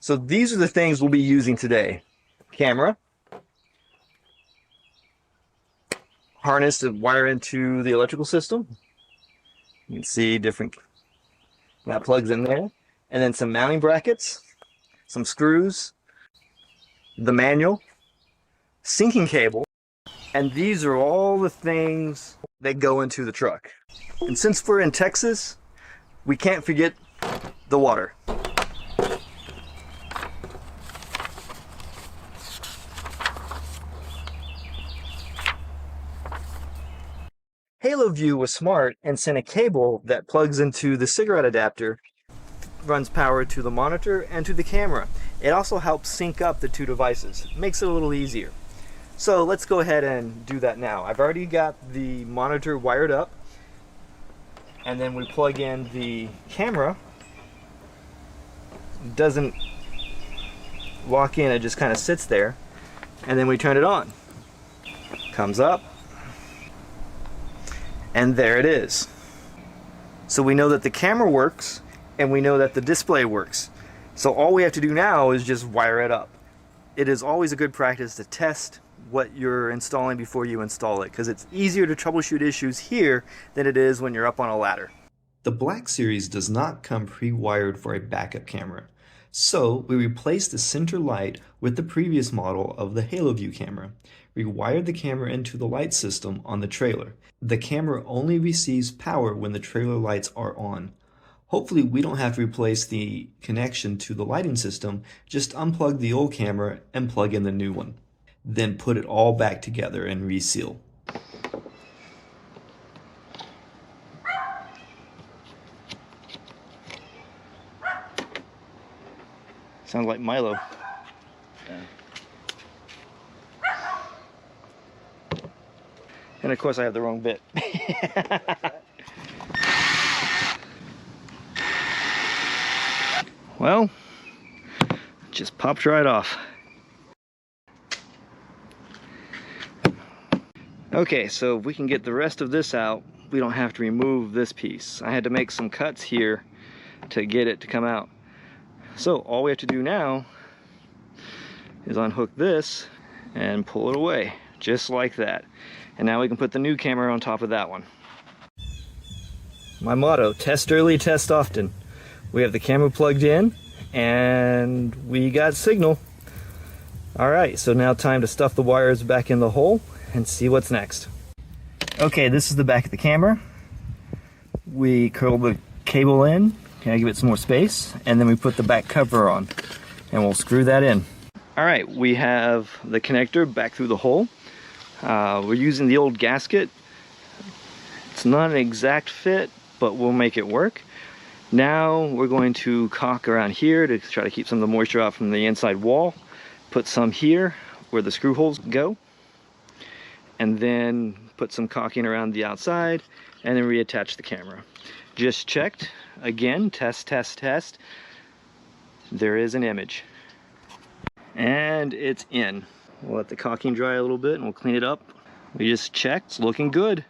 So these are the things we'll be using today. Camera, harness to wire into the electrical system. You can see different, that plugs in there. And then some mounting brackets, some screws, the manual, sinking cable, and these are all the things that go into the truck. And since we're in Texas, we can't forget the water. Haloview was smart and sent a cable that plugs into the cigarette adapter, runs power to the monitor and to the camera. It also helps sync up the two devices. It makes it a little easier. So let's go ahead and do that now. I've already got the monitor wired up, and then we plug in the camera. It doesn't lock in, it just kind of sits there, and then we turn it on. Comes up, and there it is. So we know that the camera works, and we know that the display works. So all we have to do now is just wire it up. It is always a good practice to test what you're installing before you install it, because it's easier to troubleshoot issues here than it is when you're up on a ladder. The Black Series does not come pre-wired for a backup camera, so we replaced the center light with the previous model of the Haloview camera. We wired the camera into the light system on the trailer. The camera only receives power when the trailer lights are on. Hopefully we don't have to replace the connection to the lighting system, just unplug the old camera and plug in the new one. Then put it all back together and reseal. Sounds like Milo. Yeah. And of course I have the wrong bit. Well, just popped right off. Okay, so if we can get the rest of this out, we don't have to remove this piece. I had to make some cuts here to get it to come out. So all we have to do now is unhook this and pull it away, just like that. And now we can put the new camera on top of that one. My motto, test early, test often. We have the camera plugged in and we got signal. All right, so now time to stuff the wires back in the hole and see what's next. Okay, this is the back of the camera. We curl the cable in, give it some more space, and then we put the back cover on and we'll screw that in. All right, we have the connector back through the hole. We're using the old gasket. It's not an exact fit, but we'll make it work. Now we're going to caulk around here to try to keep some of the moisture out from the inside wall. Put some here where the screw holes go, and then put some caulking around the outside, and then reattach the camera. Just checked, again, test, test, test. There is an image. And it's in. We'll let the caulking dry a little bit and we'll clean it up. We just checked, it's looking good.